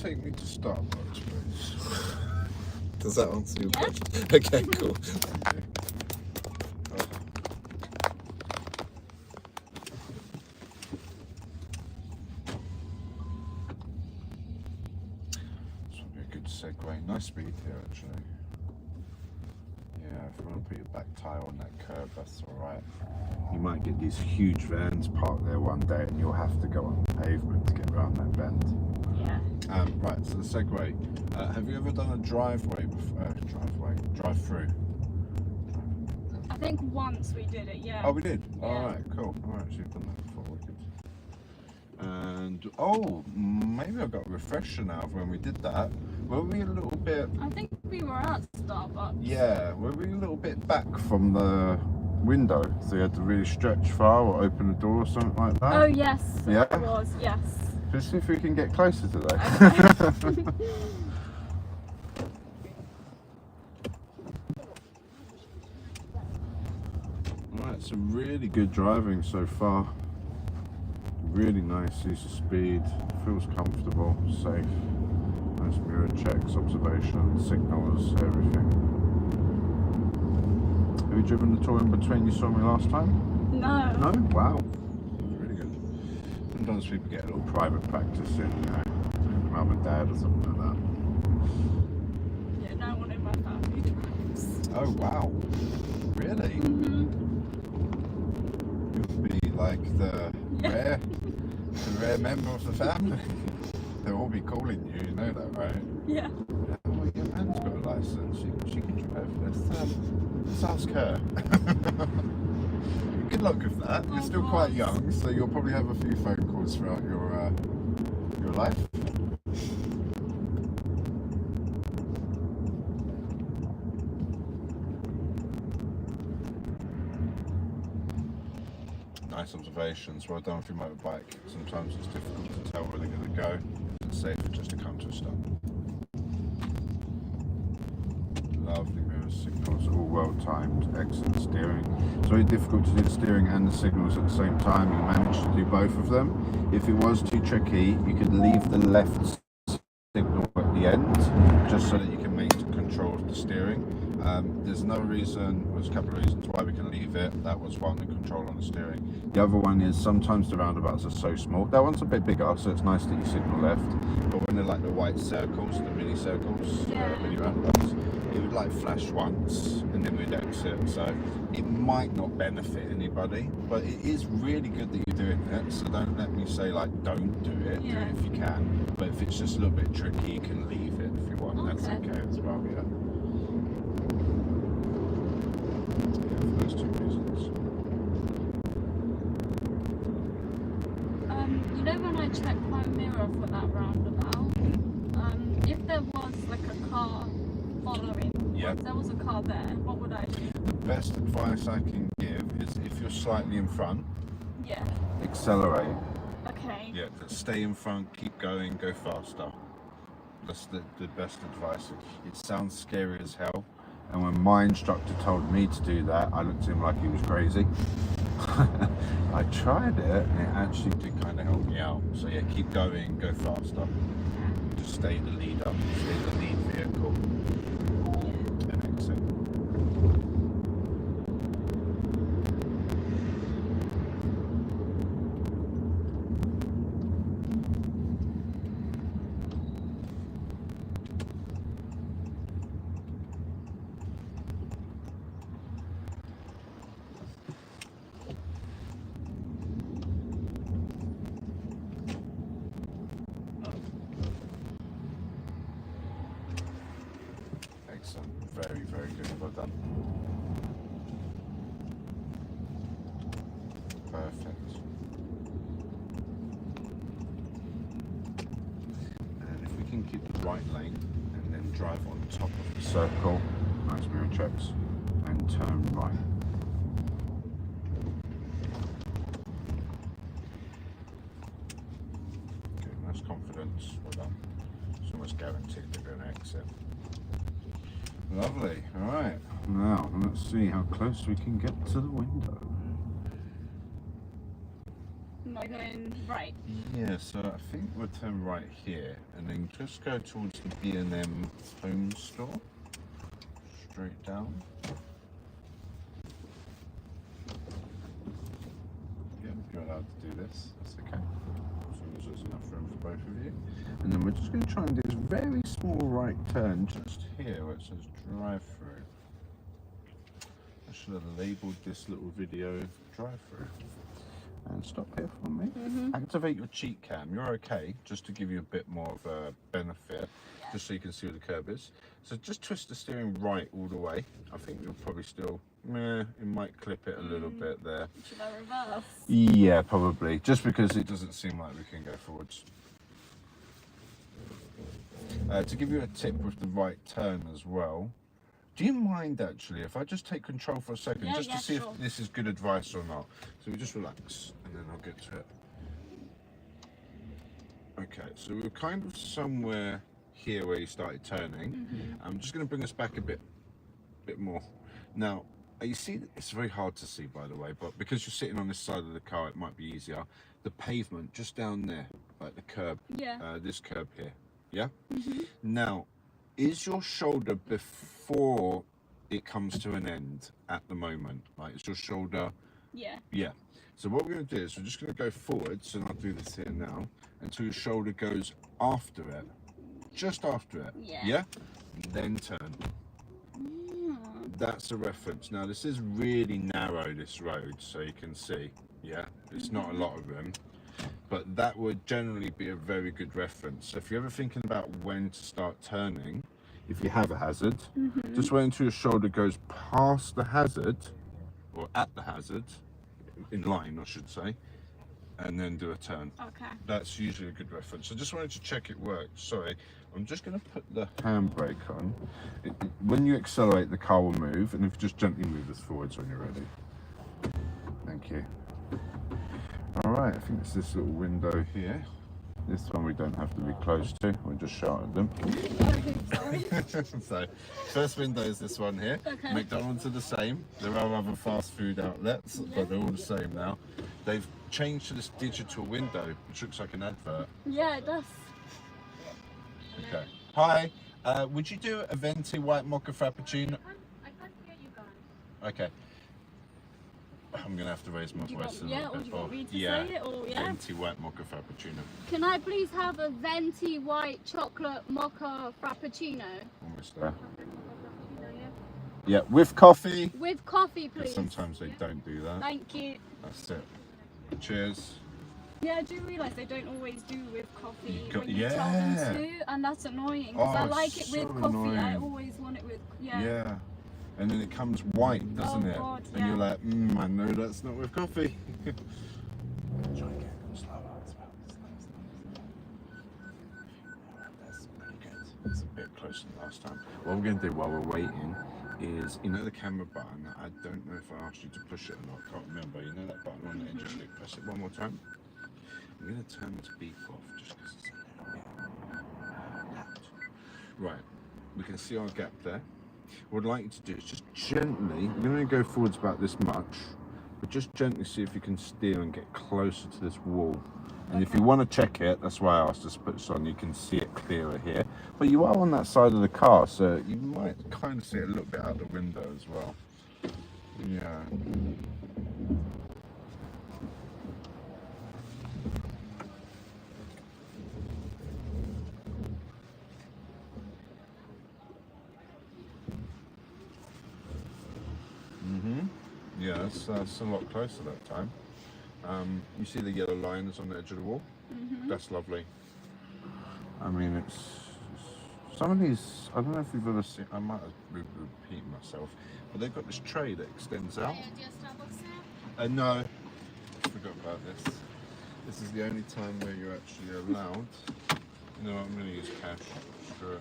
take me to Starbucks, please? Does that answer your question? Okay, cool. This would be a good segue. Nice speed here, actually. Yeah, if you want to put your back tyre on that curb, that's alright. You might get these huge vans parked there one day and you'll have to go on the pavement to get around that bend. Yeah. Right, so the segue. Have you ever done a driveway before? Drive-through? I think once we did it, yeah. Oh, we did? Yeah. Alright, cool. Alright, so you've done that before, wicked. And, oh, maybe I've got a refresher now of when we did that. Were we a little bit... I think we were at Starbucks. Yeah, were we a little bit back from the window? So you had to really stretch far or open the door or something like that? Oh, yes. Yeah? It was, yes. Let's see if we can get closer to that. Okay. Alright, so really good driving so far. Really nice use of speed, feels comfortable, safe. Nice mirror checks, observation, signals, everything. Have you driven the tour in between you saw me last time? No. No? Wow. Really good. Sometimes people get a little private practice in, you know, with mum and dad or something like that. Yeah, no one in my family drives. Oh wow. Really? Mm-hmm. You would be like the rare member of the family. They'll all be calling you, you know that, right? Yeah. Oh, your man's got a license. She can drive. Let's ask her. Good luck with that. You're still quite young, so you'll probably have a few phone calls throughout your life. Nice observations. Well done with your motorbike. Sometimes it's difficult to tell where they're going to go. It's safer just to come to a stop. Lovely mirror signals, all well timed, excellent steering. It's very difficult to do the steering and the signals at the same time. You managed to do both of them. If it was too tricky, you could leave the left signal at the end, just so that you can maintain control of the steering. There's no reason, there's a couple of reasons why we can leave it. That was one, the control on the steering. The other one is sometimes the roundabouts are so small. That one's a bit bigger, so it's nice that you signal left. But when they're like the white circles, the mini circles, mini roundabouts, it would like flash once and then we'd exit. So it might not benefit anybody, but it is really good that you're doing it. So don't let me say like don't do it. Do it if you can. But if it's just a little bit tricky, you can leave it if you want. That's okay as well. Yeah. For those two reasons. You know when I checked my mirror for that roundabout, if there was like a car following, if there was a car there, what would I do? The best advice I can give is if you're slightly in front, accelerate. Okay. Yeah, stay in front, keep going, go faster. That's the best advice. It sounds scary as hell. And when my instructor told me to do that, I looked at him like he was crazy. I tried it and it actually did kind of help me out. So yeah, keep going, go faster. Just stay the leader, stay the lead vehicle. And exit. Excellent. Very, very good. Well done. Perfect. And if we can keep the right lane and then drive on top of the circle, nice mirror checks, and turn right. Okay, nice confidence. Well done. It's almost guaranteed they're going to exit. Lovely. All right. Now, let's see how close we can get to the window. Am I going right? Yeah, so I think we'll turn right here and then just go towards the B&M home store. Straight down. Yeah, you're allowed to do this. That's okay. As long as there's enough room for both of you. And then we're just going to try and do this very small right turn just here where it says drive through. I should have labelled this little video drive through. And stop here for me. Activate your cheat cam. You're okay, just to give you a bit more of a benefit, just so you can see where the curb is. So just twist the steering right all the way. I think you'll probably still, it might clip it a little bit there. Should I reverse? Yeah, probably. Just because it doesn't seem like we can go forwards. To give you a tip with the right turn as well, do you mind actually if I just take control for a second, just to see if this is good advice or not? So we just relax and then I'll get to it. Okay, so we're kind of somewhere here where you started turning. I'm just going to bring us back a bit more. Now, you see, it's very hard to see by the way, but because you're sitting on this side of the car, it might be easier. The pavement just down there, like the curb, this curb here, yeah? Now, is your shoulder before it comes to an end at the moment? Like, is your shoulder? Yeah. So what we're going to do is we're just going to go forwards, and I'll do this here now, until your shoulder goes after it. Just after it. Yeah? And then turn. That's a reference. Now, this is really narrow, this road, so you can see. Yeah? It's not a lot of room. But that would generally be a very good reference. So if you're ever thinking about when to start turning, if you have a hazard, just wait until your shoulder goes past the hazard, or at the hazard, in line I should say, and then do a turn. Okay. That's usually a good reference. So just wanted to check it works. Sorry, I'm just going to put the handbrake on. When you accelerate, the car will move, and if you just gently move this forwards when you're ready. Thank you. Alright, I think it's this little window here. This one we don't have to be close to, we'll just shout at them. So, first window is this one here. McDonald's are the same. There are other fast food outlets, but they're all the same now. They've changed to this digital window, which looks like an advert. Yeah, it does. Okay. Hi, would you do a venti white mocha frappuccino? I can't hear you guys. Okay. I'm going to have to raise my voice a little bit. Or do you want me to say it? Or, Venti white mocha frappuccino. Can I please have a venti white chocolate mocha frappuccino? Almost there. Yeah, with coffee. With coffee, please. Sometimes they don't do that. Thank you. That's it. Cheers. Yeah, I do realise they don't always do with coffee You got- when you tell them to, and that's annoying. Because I like it so with coffee. annoying. I always want it with Yeah. And then it comes white, doesn't it? God, And you're like, I know that's not with coffee. Try again, slower. That's pretty good. It's a bit closer than last time. What we're going to do while we're waiting is, you know the camera button? I don't know if I asked you to push it or not, I can't remember. You know that button on the edge of it? Press it one more time. I'm going to turn this beep off just because it's a little bit loud. Right, we can see our gap there. What I'd like you to do is just gently, we're going to go forwards about this much, but just gently see if you can steer and get closer to this wall. And if you want to check it, that's why I asked us to put this on, you can see it clearer here. But you are on that side of the car, so you might kind of see it a little bit out the window as well. Yeah. Yeah, that's a lot closer that time. You see the yellow lines on the edge of the wall? That's lovely. I mean, it's some of these, I don't know if you've ever seen, I might have repeat myself, but they've got this tray that extends out. No, I forgot about this. This is the only time where you're actually allowed. You know what, I'm going to use cash. Sure. Would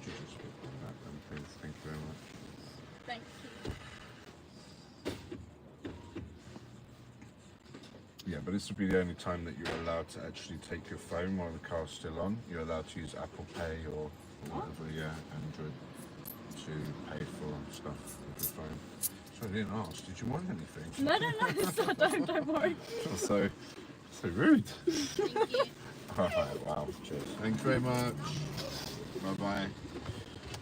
you just put that then, please? Thank you very much. Thank you. Yeah, but this would be the only time that you're allowed to actually take your phone while the car's still on. You're allowed to use Apple Pay or whatever, Android, to pay for stuff with your phone. So I didn't ask, did you want anything? No, so don't worry. So, So rude. Thank you. Alright, wow, cheers. Thank you very much. Bye bye.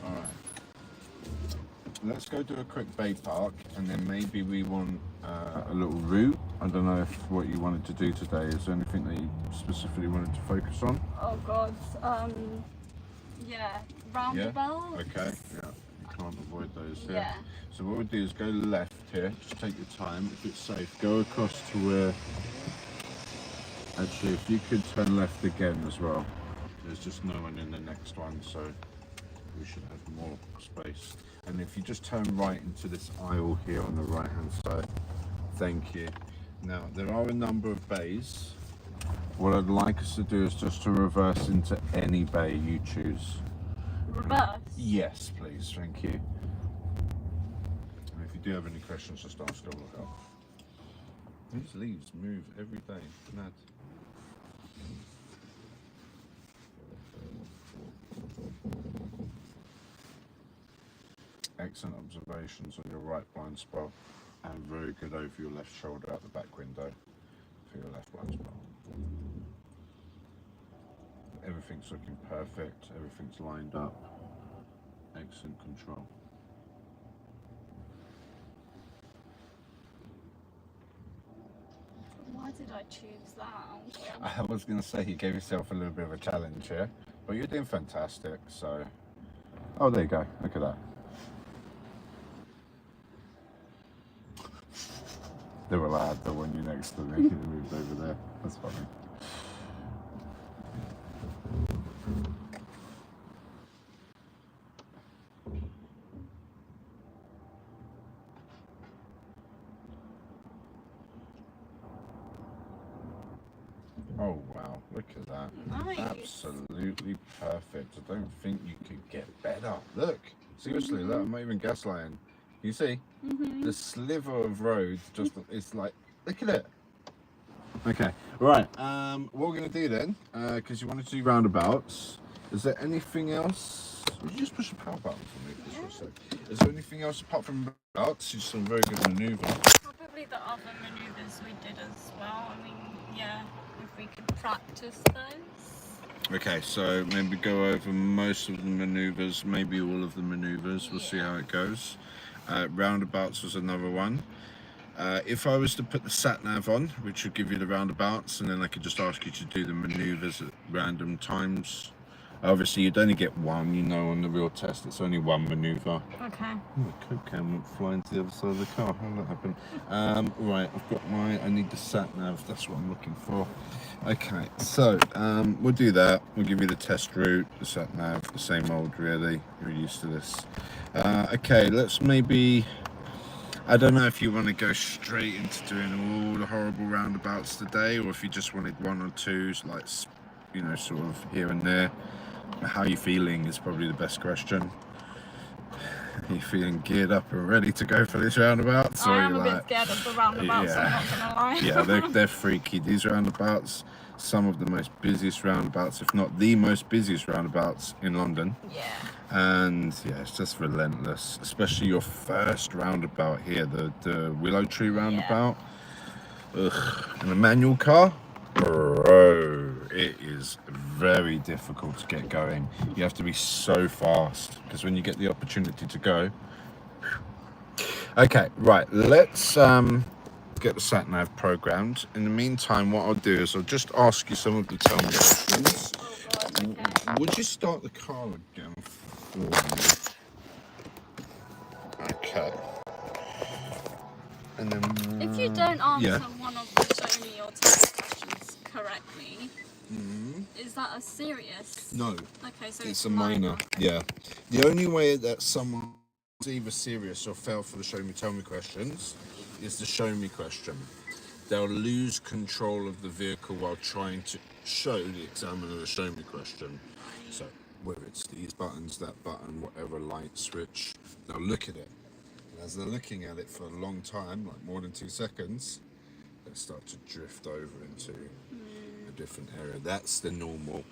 Alright. Let's go do a quick bay park and then maybe we want a little route. I don't know if what you wanted to do today. Is there anything that you specifically wanted to focus on? Oh God. Yeah. Roundabout. Okay, yeah. You can't avoid those here. Yeah. So what we'll do is go left here. Just take your time. If it's safe, go across to where... Actually, if you could turn left again as well. There's just no one in the next one, so we should have more space. And if you just turn right into this aisle here on the right hand side. Thank you. Now, there are a number of bays. What I'd like us to do is just to reverse into any bay you choose. Reverse. Yes, please. Thank you. And if you do have any questions, just ask. I will help. These leaves move every day. Mad. Excellent observations on your right blind spot, and very good over your left shoulder out the back window for your left blind spot. Everything's looking perfect, everything's lined up. Excellent control. Why did I choose that? I was going to say you gave yourself a little bit of a challenge here, but you're doing fantastic, so... Oh, there you go, look at that. They were like, the one you next to me, he moved over there. That's funny. Oh wow, look at that. Nice. Absolutely perfect. I don't think you could get better. Look, seriously, look, I'm not even gaslighting. You see? The sliver of road, just, it's like, look at it. Okay, right, what we're going to do then, because you wanted to do roundabouts, is there anything else? Would you just push the power button for me just for a sec? Is there anything else apart from roundabouts? It's some very good manoeuvre. Probably the other maneuvers we did as well. I mean, yeah, if we could practice those. Okay, so maybe go over most of the manoeuvres, maybe all of the manoeuvres, we'll see how it goes. Roundabouts was another one. If I was to put the sat-nav on, which would give you the roundabouts, and then I could just ask you to do the manoeuvres at random times. Obviously, you'd only get one, you know, on the real test, it's only one manoeuvre. Okay. Oh, Coke can went flying to the other side of the car, how did that happen? Right, I've got I need the sat-nav, that's what I'm looking for. Okay, so we'll do that. We'll give you the test route, the sat-nav, the same old really, you're used to this. Okay, let's maybe, I don't know if you want to go straight into doing all the horrible roundabouts today, or if you just wanted one or two, like, you know, sort of here and there. How are you feeling is probably the best question. Are you feeling geared up and ready to go for this roundabout? I am a bit scared of the roundabouts, I'm not gonna lie. Yeah, they're freaky. These roundabouts, some of the most busiest roundabouts, if not the most busiest roundabouts in London. Yeah. And yeah, it's just relentless, especially your first roundabout here, the Willow Tree roundabout. Ugh. In a manual car, bro, it is very difficult to get going. You have to be so fast, because when you get the opportunity to go. Okay, right, let's get the sat-nav programmed. In the meantime, what I'll do is I'll just ask you some of the tell me questions. Okay. Would you start the car again for me? Okay. And then If you don't answer one of the show me or test questions correctly, is that a serious? No. Okay, so It's a minor. Yeah. The only way that someone's either serious or fail for the show me tell me questions is the show me question. They'll lose control of the vehicle while trying to show the examiner the show me question. So whether it's these buttons, that button, whatever light switch, they'll look at it. And as they're looking at it for a long time, like more than 2 seconds, they start to drift over into a different area. That's the normal.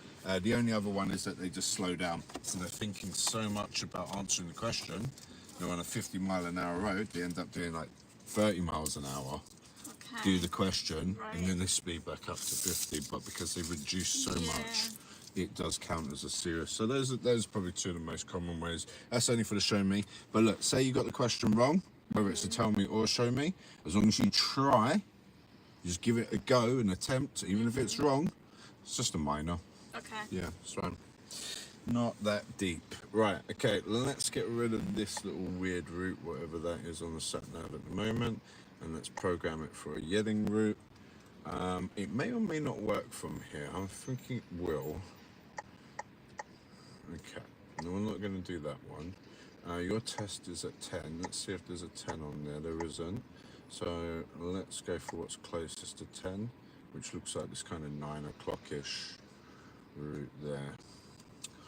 The only other one is that they just slow down. So they're thinking so much about answering the question. They're on a 50-mile-an-hour road, they end up doing like 30 miles an hour. do the question, Right. and then they speed back up to 50. But because they've reduced so much, it does count as a serious. So those are probably two of the most common ways. That's only for the show me. But look, say you got the question wrong, whether it's a tell me or a show me, as long as you try, just give it a go, an attempt, even if it's wrong. It's just a minor. Okay. Yeah, it's fine. Not that deep. Right, okay, let's get rid of this little weird route, whatever that is on the sat nav at the moment, and let's program it for a Yedding route. It may or may not work from here. I'm thinking it will. Okay, no, we're not going to do that one. Your test is at 10. Let's see if there's a 10 on there. There isn't. So let's go for what's closest to 10, which looks like this kind of 9 o'clock-ish route there.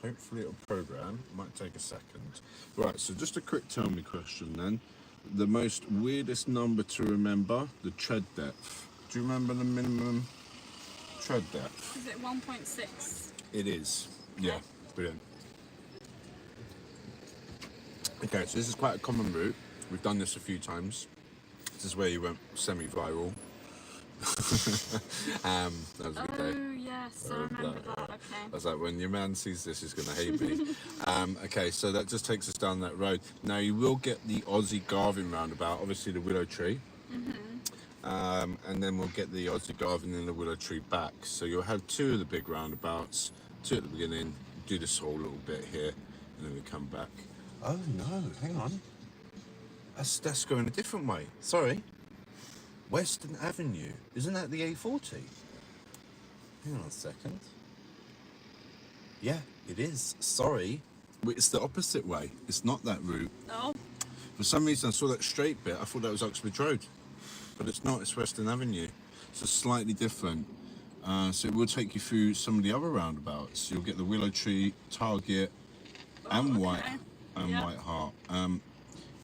Hopefully it'll program. Might take a second. Right, so just a quick tell me question then. The most weirdest number to remember, the tread depth. Do you remember the minimum tread depth? Is it 1.6? It is. Yeah, brilliant. Okay, so this is quite a common route. We've done this a few times. This is where you went semi-viral. That was a good day. Oh yes, I remember that. Okay. I was like, when your man sees this, he's going to hate me. Okay, so that just takes us down that road. Now you will get the Aussie Garvin roundabout, obviously the Willow Tree. And then we'll get the Aussie Garvin and the Willow Tree back. So you'll have two of the big roundabouts, two at the beginning, do this whole little bit here, and then we come back. Oh no, hang on. That's going a different way. Sorry. Western Avenue. Isn't that the A40? Hang on a second. Yeah, it is. Sorry. It's the opposite way. It's not that route. Oh. For some reason I saw that straight bit. I thought that was Oxford Road. But it's not. It's Western Avenue. So it's slightly different. So it will take you through some of the other roundabouts. You'll get the Willow Tree, Target, and White Hart.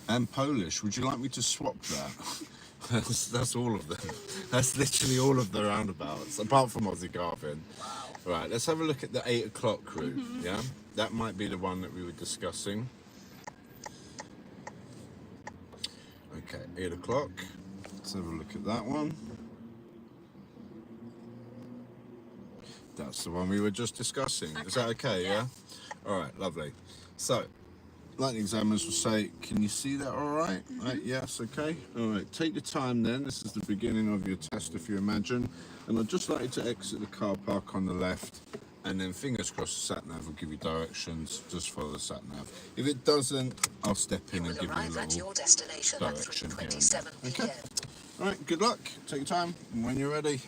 And Polish. Would you like me to swap that? That's all of them. That's literally all of the roundabouts, apart from Aussie Garvin. Wow. Right, let's have a look at the 8 o'clock route. Yeah, that might be the one that we were discussing. Okay, 8 o'clock. Let's have a look at that one. That's the one we were just discussing. Okay. Is that okay? Yeah. All right, lovely. So, like the examiners will say, can you see that all right? Right, yes, okay. All right, take your time then. This is the beginning of your test, if you imagine. And I'd just like you to exit the car park on the left, and then fingers crossed the sat-nav will give you directions. Just follow the sat-nav. If it doesn't, I'll step in and give you a little at your destination direction at here. 3:27 Okay. p.m. All right, good luck. Take your time when you're ready.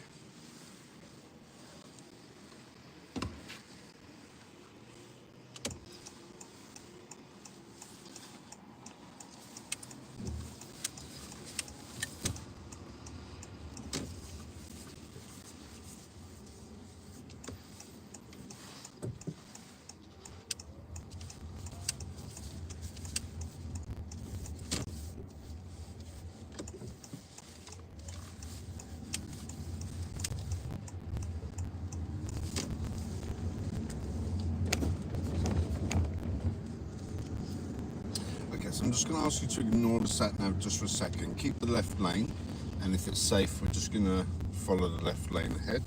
So I'm just going to ask you to ignore the sat-nav just for a second. Keep the left lane, and if it's safe, we're just going to follow the left lane ahead.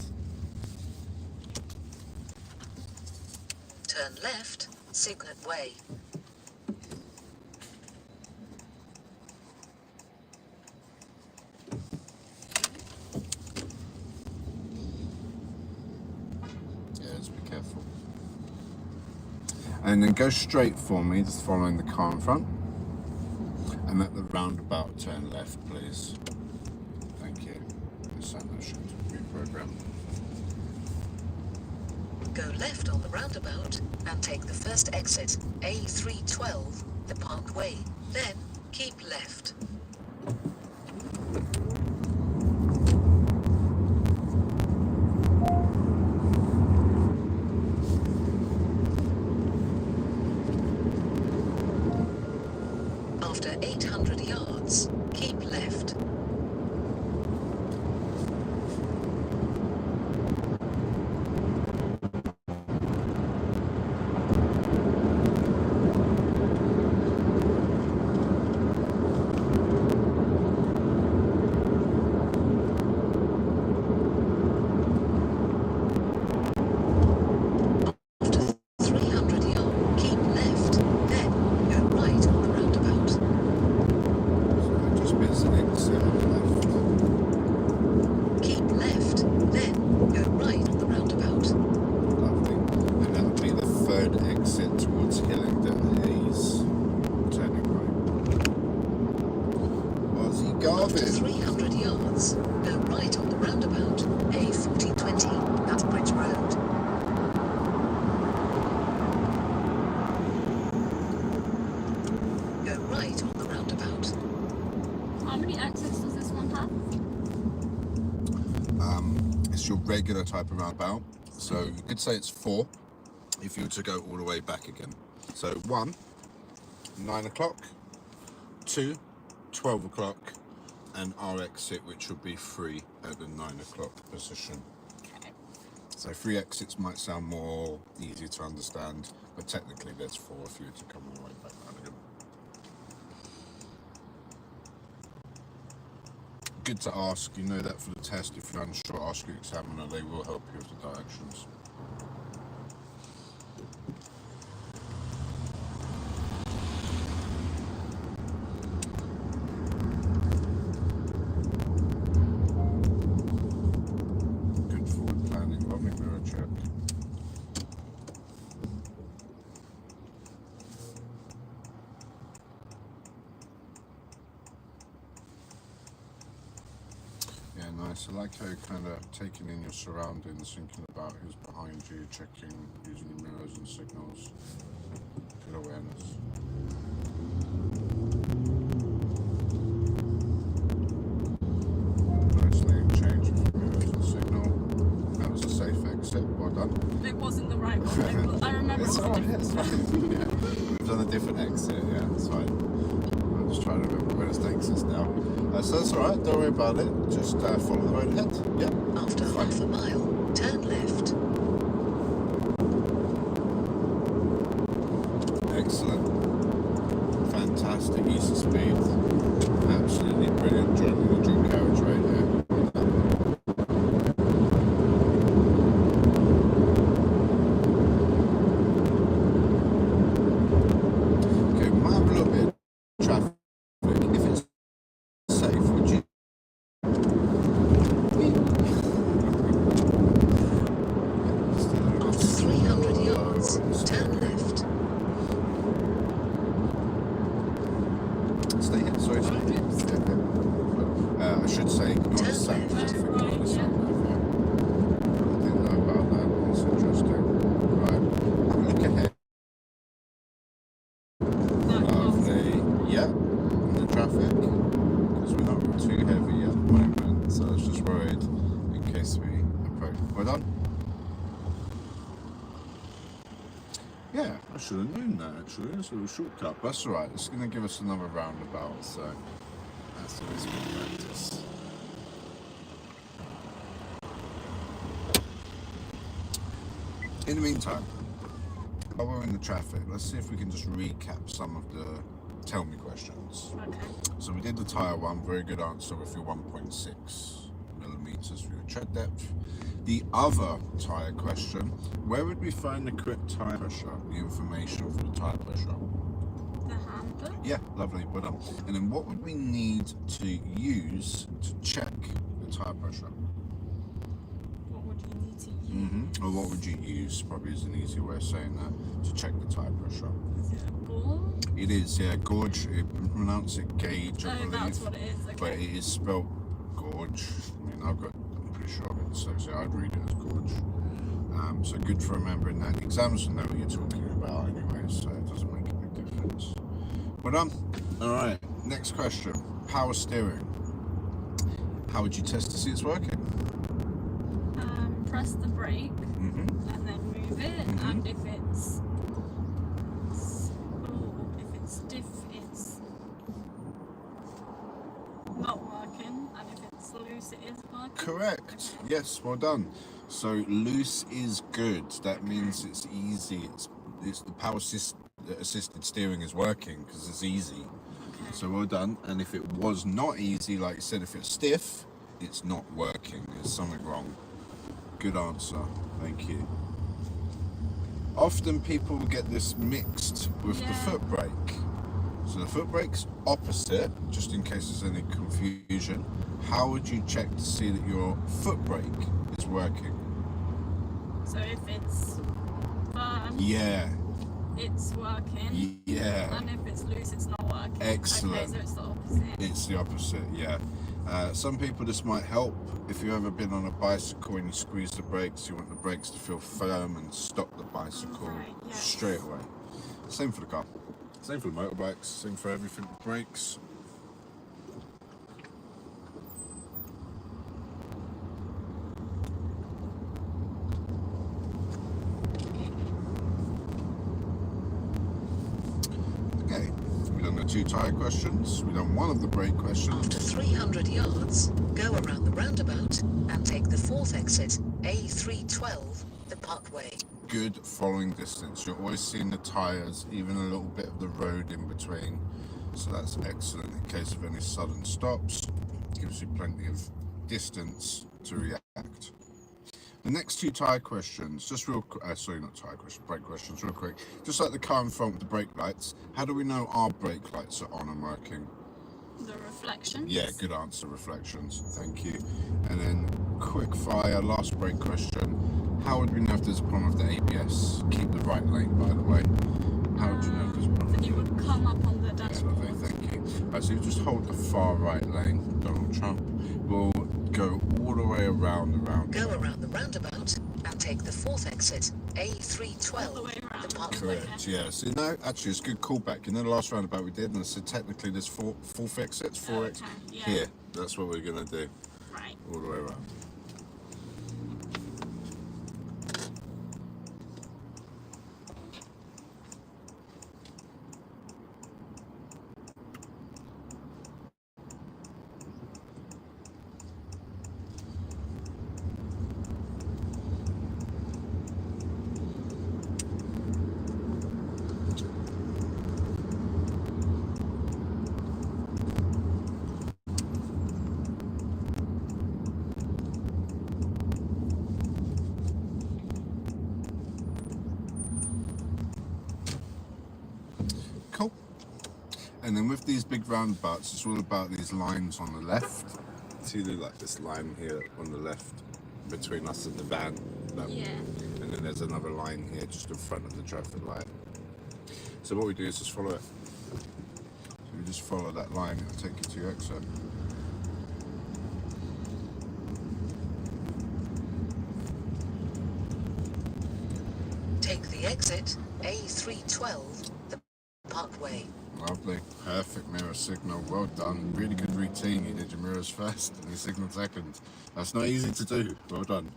Turn left, Signet Way. Yeah, just be careful. And then go straight for me, just following the car in front. And at the roundabout, turn left, please. Thank you. The sat-nav should reprogram. Go left on the roundabout and take the first exit, A312, the Parkway. Then keep left. After 800 yards, keep left. It's your regular type of roundabout. So you could say it's 4 if you were to go all the way back again. So 1, 9 o'clock, 2, 12 o'clock, and our exit, which would be 3 at the 9 o'clock position. Okay. So 3 exits might sound more easy to understand, but technically there's 4 if you were to come all the way back round again. Good to ask, you know that for the test. If you're unsure, ask your examiner, they will help you with the directions. Good forward planning, lovely mirror check. Yeah, nice. I like how you're kind of taking in your surroundings, thinking about who's behind you, checking, using your mirrors and signals. Good awareness. Nice lane change for mirrors and signal. That was a safe exit. Well done. It wasn't the right one. I remember. It's it was alright, a it's fine. Yeah. We've done a different exit, yeah, it's fine. I'm just trying to remember where it takes us now. So that's alright, don't worry about it. Just follow the road ahead. Yeah. After half a mile, turn left. Excellent. Fantastic. Easy speed. Absolutely brilliant. Joining the dual carriage right there. Okay, we might have a little bit of traffic. If it's safe, would you? After 300 yards, turn left. Stay here. Sorry, stay here. I should say, not Turn south left. traffic, not the south traffic. I didn't know about that. That's interesting. Right. Have a look ahead. Lovely. Yeah. And the traffic. Because we're not too heavy at the moment. So I was just worried in case we approach. Well done. Yeah, I should have known that actually. It's a little shortcut. But that's alright. It's going to give us another roundabout. So that's always good practice. In the meantime, while we're in the traffic, let's see if we can just recap some of the tell me questions. Okay. So we did the tyre one, very good answer with your 1.6 millimeters for your tread depth. The other tyre question, where would we find the correct tyre pressure, the information for the tyre pressure? The handbook. Yeah, lovely, well done. And then what would we need to use to check the tyre pressure? What would you need to use? Or what would you use, probably is an easy way of saying that, to check the tyre pressure. Is it a ball? It is, yeah, gorge, you pronounce it gauge, I believe. That's what it is. Okay. But it is spelt gorge. I mean, I'm pretty sure it says it. I'd read it as gorge. So good for remembering that. The exams will know what you're talking about anyway, so it doesn't make a big difference. Well done. All right, next question. Power steering. How would you test to see it's working? Press the brake and then move it, and if it's stiff, it's not working, and if it's loose, it is working. Correct. Yes, well done. So loose is good. That means it's easy. It's the power assisted steering is working because it's easy. Okay. So well done. And if it was not easy, like you said, if it's stiff, it's not working. There's something wrong. Good answer. Thank you. Often people get this mixed with the foot brake. So the foot brake's opposite, just in case there's any confusion. How would you check to see that your foot brake is working? So if it's firm, Yeah. it's working. Yeah. And if it's loose, it's not working. Excellent. Okay, so it's the opposite. It's the opposite, yeah. Some people this might help. If you've ever been on a bicycle and you squeeze the brakes, you want the brakes to feel firm and stop the bicycle straight away. Same for the car. Same for the motorbikes. Same for everything with brakes. 2 tyre questions. We've done 1 of the brake questions. After 300 yards, go around the roundabout and take the 4th exit, A312, the Parkway. Good following distance. You're always seeing the tyres, even a little bit of the road in between. So that's excellent in case of any sudden stops. Gives you plenty of distance to react. The next 2 tyre questions, just real quick, sorry, not tyre questions, brake questions, real quick. Just like the car in front with the brake lights, how do we know our brake lights are on and working? The reflections. Yeah, good answer, reflections, thank you. And then quick fire, last brake question. How would we know if there's a problem with the ABS? Keep the right lane, by the way. How would you know if there's a problem? It would come up on the dashboard. Yeah, lovely, thank you. Right, so you just hold the far right lane, Donald Trump. We'll go all the way around the roundabout. Go around the roundabout and take the 4th exit, A312, All the way around. the Parkway. Correct, yeah. So, no, actually, it's a good callback. You know, the last roundabout we did, and so technically there's 4 exits, 4 exits. Yeah. Here, that's what we're going to do, Right. all the way around. Cool. And then with these big roundabouts, it's all about these lines on the left. See, like this line here on the left between us and the van. Yeah. And then there's another line here just in front of the traffic light. So what we do is just follow it. So we just follow that line, it'll take you to your exit. Take the exit, A312, the Parkway. Lovely. Perfect mirror signal. Well done. Really good routine. You did your mirrors first and your signal second. That's not easy to do. Well done.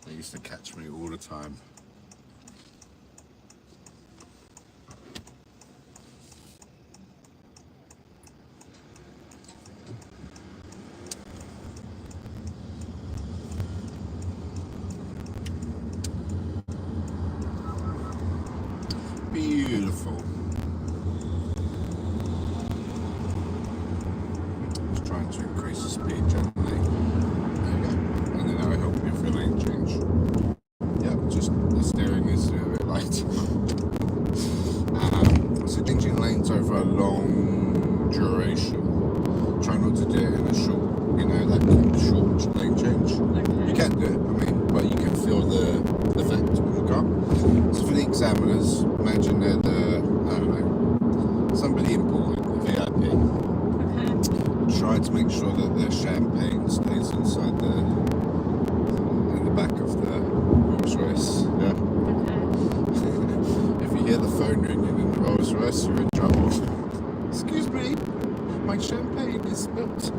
They used to catch me all the time. Beautiful. Just trying to increase the speed gently. There you go. And then that'll help you for lane change. Yep, just the steering is a bit light. So changing lanes over a long duration. Try not to do it in a short, that quick short lane change. Okay. You can do it, but you can feel the effect on the car. So for the examiners, imagine they're somebody important, a VIP. Okay. Try to make sure that their champagne stays inside in the back of the Rolls Royce. Yeah. Okay. If you hear the phone ringing in the Rolls Royce, you're in trouble. Excuse me, my champagne is spilt.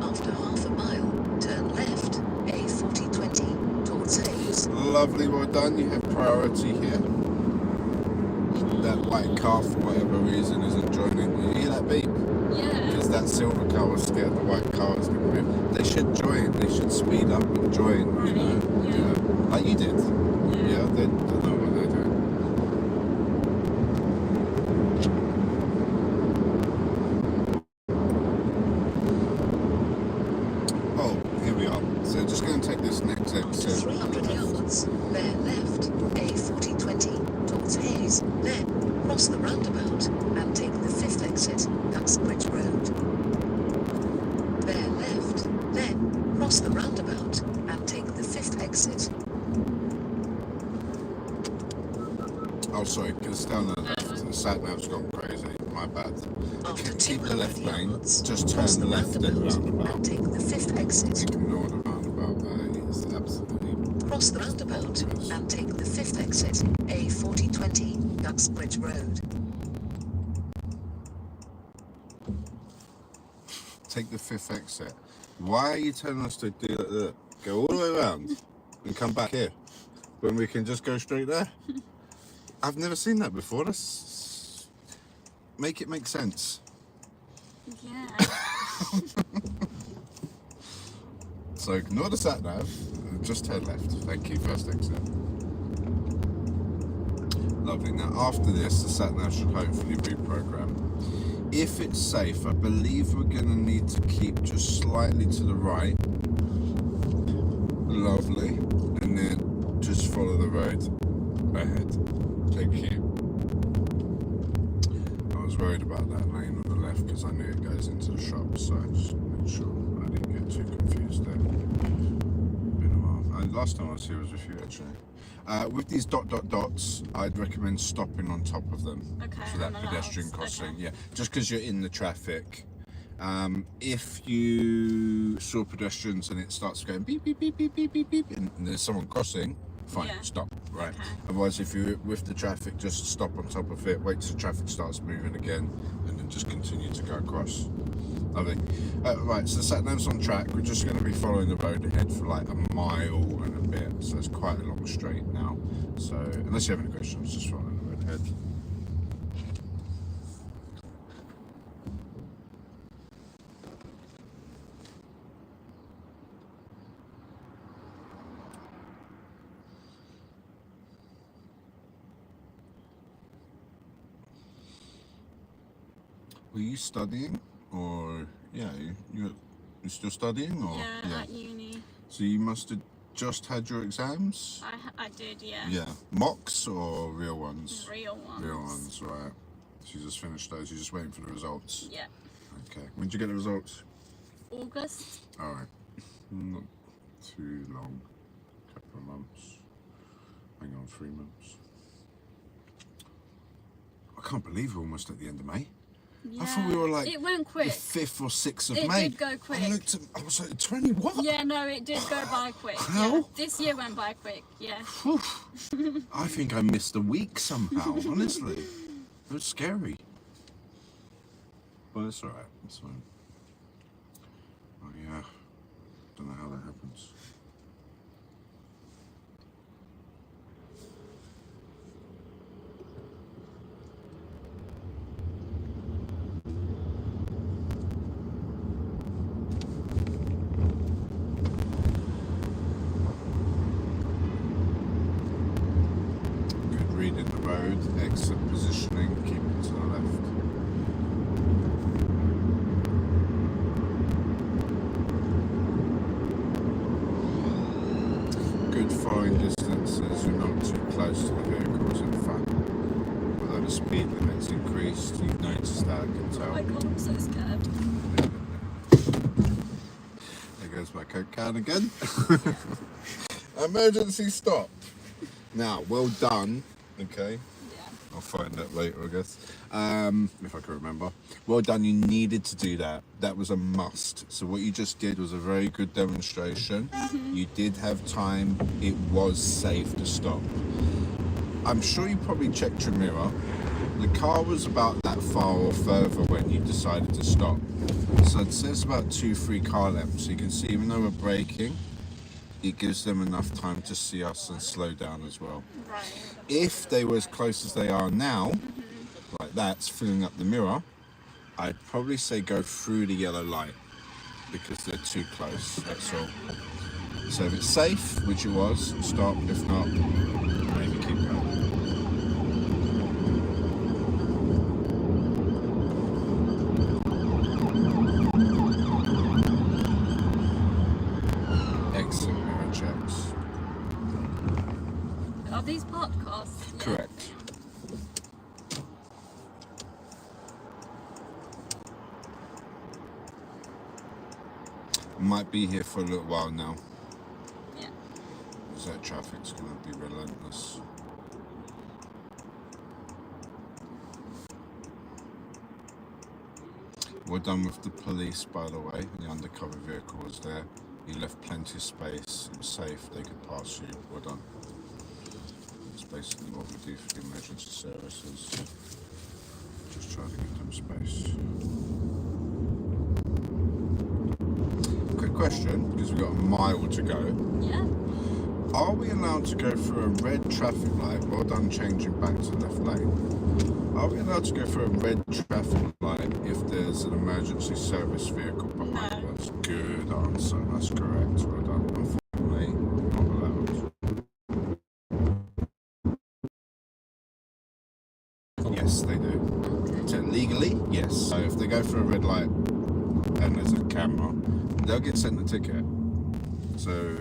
After half a mile, turn left, A4020, towards Hayes. Lovely, well done. You have priority here. That white car, for whatever reason, isn't joining. You hear that beep? Yeah. Because that silver car was scared the white car was going to move. They should join. They should speed up and join. Yeah. Like you did. Yeah, they know what they're doing. Oh, here we are. So just going to take this next After exit. 300 yards, bear left, A4020, towards Hayes. Then, cross the roundabout and take the 5th exit, Uxbridge Road. Bear left, then cross the roundabout and take the 5th exit. Oh, sorry, because down the left. The sat nav's gone crazy. My bad. After Keep the left 200 lane. yards, Just turn cross the left at the roundabout roundabout. and take the 5th exit. Ignore the roundabout there. It's absolutely. Cross the roundabout and take the 5th exit, A4020, Uxbridge Road. Take the 5th exit. Why are you telling us to do that? Go all the way around and come back here when we can just go straight there? I've never seen that before. Let's make it make sense. Yeah. So ignore the sat nav, just turn left. Thank you, first exit. Lovely. Now after this, the sat nav should hopefully reprogram. If it's safe, I believe we're going to need to keep just slightly to the right. Lovely. And then just follow the road ahead. Thank you. I was worried about that lane on the left because I knew it goes into the shop, so I just made sure I didn't get too confused there. Been a while. Last time I was here was with you actually. With these dots, I'd recommend stopping on top of them. Okay. For that pedestrian crossing. Okay. Yeah, just because you're in the traffic. If you saw pedestrians and it starts going beep, beep, beep, beep, beep, beep, beep, and there's someone crossing, fine, Yeah. stop, right? Okay. Otherwise, if you're with the traffic, just stop on top of it, wait till the traffic starts moving again, and then just continue to go across. Lovely. Right, so the sat nav's on track. We're just going to be following the road ahead for like a mile and a bit, so it's quite a long straight now. So, unless you have any questions, just following the road ahead. Were you studying, or you're still studying, or Yeah, at uni. So you must have just had your exams. I did, yeah. Yeah, mocks or real ones? Real ones. Real ones, right? So you just finished those. You're just waiting for the results. Yeah. Okay. When did you get the results? August. All right. Not too long. Couple of months. Hang on, 3 months. I can't believe we're almost at the end of May. Yeah. I thought we were like it went the quick. 5th or 6th of It May. did go quick. I looked at, I was like, 20 what? Yeah, no, it did go by quick. How? Yeah. This year went by quick, yeah. Whew. I think I missed a week somehow, honestly. It was scary. But it's alright, it's fine. Oh yeah, don't know how that happens. Good reading the road, exit positioning, keep it to the left. Good following distances, you're not too close to the vehicles in front. Although the speed limit's increased, you've noticed that, I can Oh tell. my god, I'm so scared. There goes my Coke can again. Emergency stop. Now, well done. Okay, Yeah. I'll find that later, I guess. If I can remember. Well done, you needed to do that. That was a must. So what you just did was a very good demonstration. You did have time. It was safe to stop. I'm sure you probably checked your mirror. The car was about that far or further when you decided to stop. So it says about 2-3 car lengths. So you can see, even though we're braking, it gives them enough time to see us and slow down as well. Right. If they were as close as they are now, like that's filling up the mirror, I'd probably say go through the yellow light because they're too close, that's all. So if it's safe, which it was, stop. If not, maybe keep going. Exit mirror checks. Are these parked cars? Yeah. Correct. Might be here for a little while now. Yeah. Because that traffic's going to be relentless. We're done with the police, by the way. The undercover vehicle was there. You left plenty of space. It was safe. They could pass you. We're done. That's basically what we do for the emergency services. Just try to give them space. Quick question, because we've got a mile to go. Yeah. Are we allowed to go through a red traffic light? Well done changing back to left lane. Are we allowed to go through a red traffic light if there's an emergency service vehicle behind us? Good answer, that's correct. Well done. Unfortunately, not allowed. Yes, they do. So legally, yes. So if they go through a red light and there's a camera, they'll get sent a ticket. So